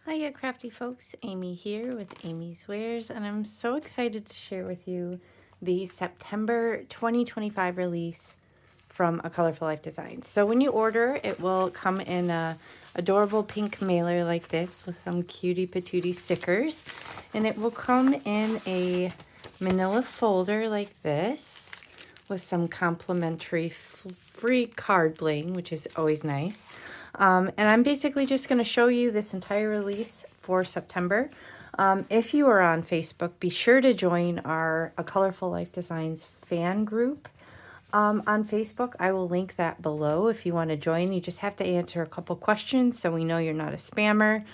Hiya crafty folks, Amy here with Amy's Wares, and I'm so excited to share with you the September 2025 release from A Colorful Life Designs. So when you order, it will come in a adorable pink mailer like this with some cutie patootie stickers, and it will come in a manila folder like this with some complimentary free card bling, which is always nice. And I'm basically just going to show you this entire release for September. If you are on Facebook, be sure to join our A Colorful Life Designs fan group on Facebook. I will link that below if you want to join. You just have to answer a couple questions so we know you're not a spammer.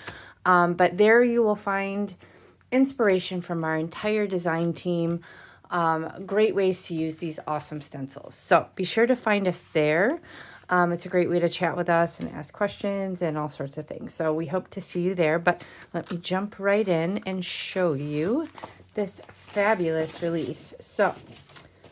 But there you will find inspiration from our entire design team. Great ways to use these awesome stencils. So be sure to find us there. It's a great way to chat with us and ask questions and all sorts of things. So we hope to see you there, but let me jump right in and show you this fabulous release. So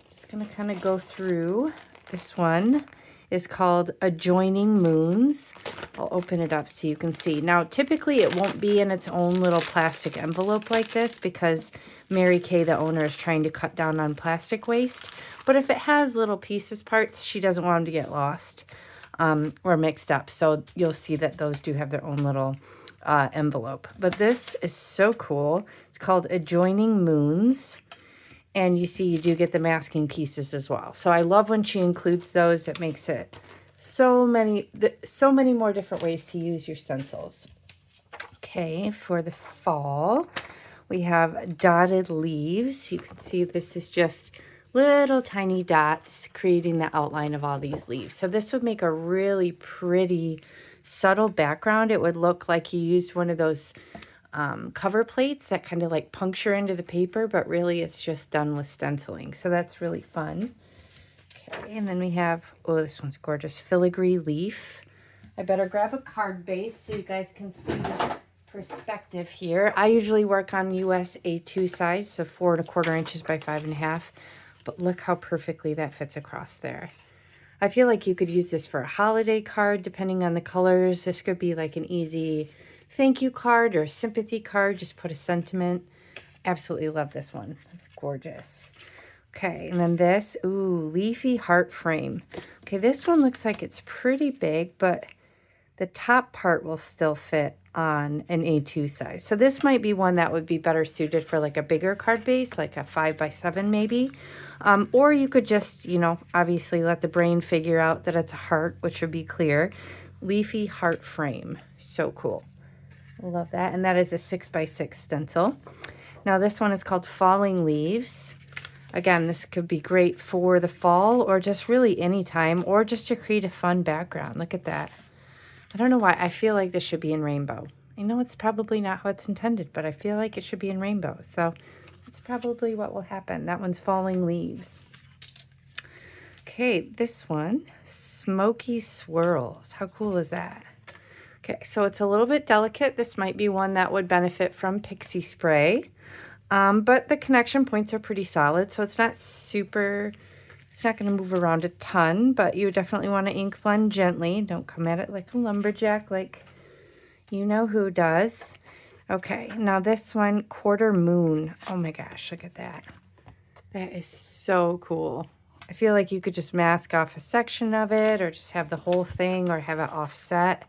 just going to kind of go through. This one is called Adjoining Moons. I'll open it up so you can see. Now, typically it won't be in its own little plastic envelope like this because Mary Kay, the owner, is trying to cut down on plastic waste. But if it has little parts, she doesn't want them to get lost or mixed up. So you'll see that those do have their own little envelope. But this is so cool. It's called Adjoining Moons. And you see you do get the masking pieces as well. So I love when she includes those. It makes it so many more different ways to use your stencils. Okay, for the fall, we have dotted leaves. You can see this is just little tiny dots creating the outline of all these leaves. So this would make a really pretty subtle background. It would look like you used one of those cover plates that kind of like puncture into the paper, but really it's just done with stenciling. So that's really fun. Okay, and then we have, oh, this one's gorgeous, filigree leaf. I better grab a card base so you guys can see the perspective here. I usually work on US A2 size, so 4 1/4 inches by 5 1/2. But look how perfectly that fits across there. I feel like you could use this for a holiday card, depending on the colors. This could be like an easy thank you card or a sympathy card. Just put a sentiment. Absolutely love this one. That's gorgeous. Okay, and then this, ooh, leafy heart frame. Okay, this one looks like it's pretty big, but the top part will still fit on an A2 size. So this might be one that would be better suited for like a bigger card base, like a 5 by 7 maybe. Or you could just, you know, obviously let the brain figure out that it's a heart, which would be clear. Leafy heart frame. So cool. I love that. And that is a 6 by 6 stencil. Now this one is called Falling Leaves. Again, this could be great for the fall or just really any time, or just to create a fun background. Look at that. I don't know why. I feel like this should be in rainbow. I know it's probably not how it's intended, but I feel like it should be in rainbow. So that's probably what will happen. That one's Falling Leaves. Okay, this one, Smoky Swirls. How cool is that? Okay, so it's a little bit delicate. This might be one that would benefit from pixie spray. But the connection points are pretty solid, so it's not it's not going to move around a ton, but you definitely want to ink blend gently. Don't come at it like a lumberjack, like you know who does. Okay, now this one, Quarter Moon. Oh my gosh, look at that. That is so cool. I feel like you could just mask off a section of it, or just have the whole thing, or have it offset.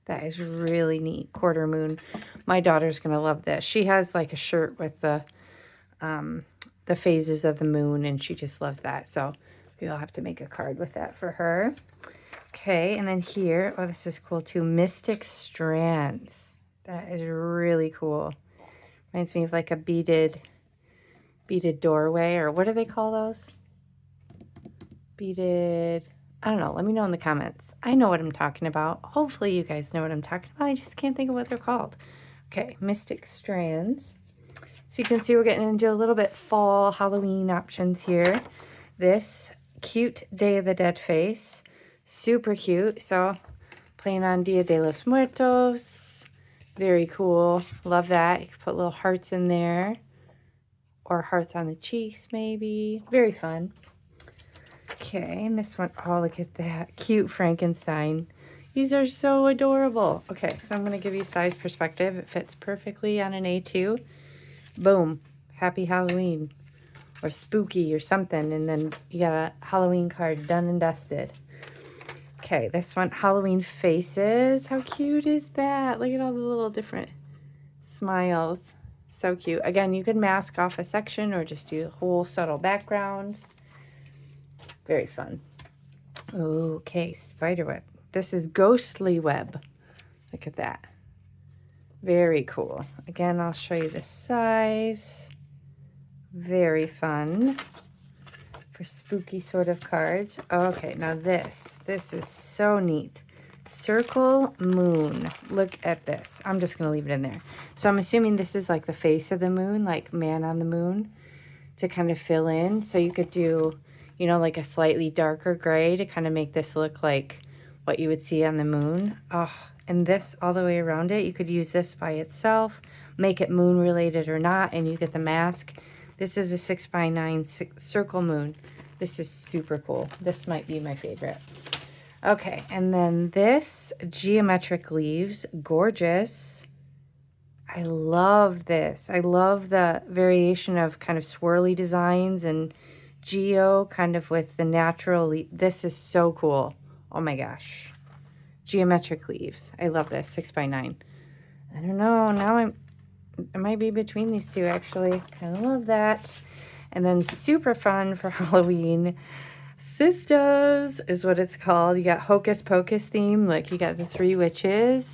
That is really neat. Quarter Moon. My daughter's going to love this. She has like a shirt with the phases of the moon, and she just loves that. So we'll have to make a card with that for her. Okay, and then here, oh, this is cool too. Mystic Strands. That is really cool. Reminds me of like a beaded doorway, or what do they call those? Beaded, I don't know. Let me know in the comments. I know what I'm talking about. Hopefully you guys know what I'm talking about. I just can't think of what they're called. Okay, Mystic Strands. So you can see we're getting into a little bit fall Halloween options here. This cute Day of the Dead face. Super cute. So playing on Dia de los Muertos. Very cool. Love that. You can put little hearts in there. Or hearts on the cheeks maybe. Very fun. Okay, and this one, oh, look at that. Cute Frankenstein. These are so adorable. Okay, so I'm going to give you size perspective. It fits perfectly on an A2. Boom. Happy Halloween. Or spooky or something. And then you got a Halloween card done and dusted. Okay, this one, Halloween faces. How cute is that? Look at all the little different smiles. So cute. Again, you can mask off a section or just do a whole subtle background. Very fun. Okay, spiderweb. This is ghostly web. Look at that. Very cool. Again, I'll show you the size. Very fun for spooky sort of cards. Okay, now this is so neat. Circle moon. Look at this. I'm just going to leave it in there. So I'm assuming this is like the face of the moon, like man on the moon, to kind of fill in. So you could do, you know, like a slightly darker gray to kind of make this look like what you would see on the moon. Oh, and this all the way around it. You could use this by itself, make it moon related or not, and you get the mask. This is a 6x9 circle moon. This is super cool. This might be my favorite. Okay, and then this geometric leaves, gorgeous. I love this. I love the variation of kind of swirly designs and geo kind of with the natural. This is so cool. Oh my gosh. Geometric leaves. I love this, 6x9. I don't know, now I might be between these two actually. Kind of love that. And then super fun for Halloween, Sisters is what it's called. You got Hocus Pocus theme. Look, you got the 3 witches.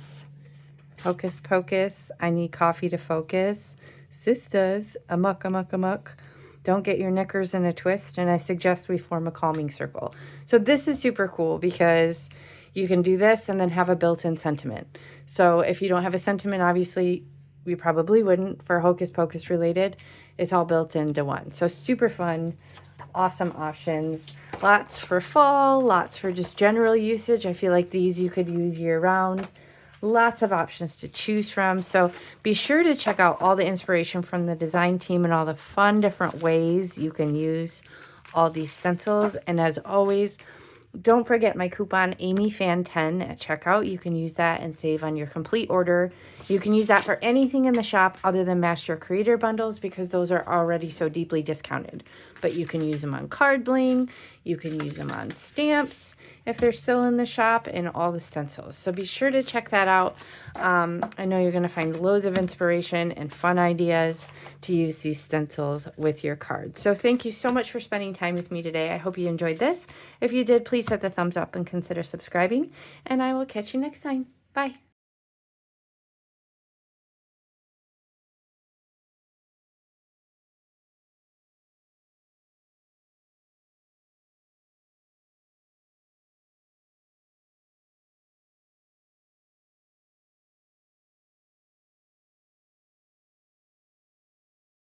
Hocus Pocus, I need coffee to focus. Sisters, amok, amok, amok. Don't get your knickers in a twist, and I suggest we form a calming circle. So this is super cool because you can do this and then have a built-in sentiment. So if you don't have a sentiment, obviously, we probably wouldn't for Hocus Pocus related. It's all built into one. So super fun, awesome options. Lots for fall, lots for just general usage. I feel like these you could use year round. Lots of options to choose from. So be sure to check out all the inspiration from the design team and all the fun different ways you can use all these stencils. And as always, don't forget my coupon AmyFan10 at checkout. You can use that and save on your complete order. You can use that for anything in the shop other than Master Creator bundles because those are already so deeply discounted. But you can use them on card bling. You can use them on stamps if they're still in the shop, and all the stencils. So be sure to check that out. I know you're going to find loads of inspiration and fun ideas to use these stencils with your cards. So thank you so much for spending time with me today. I hope you enjoyed this. If you did, please hit the thumbs up and consider subscribing, and I will catch you next time. Bye.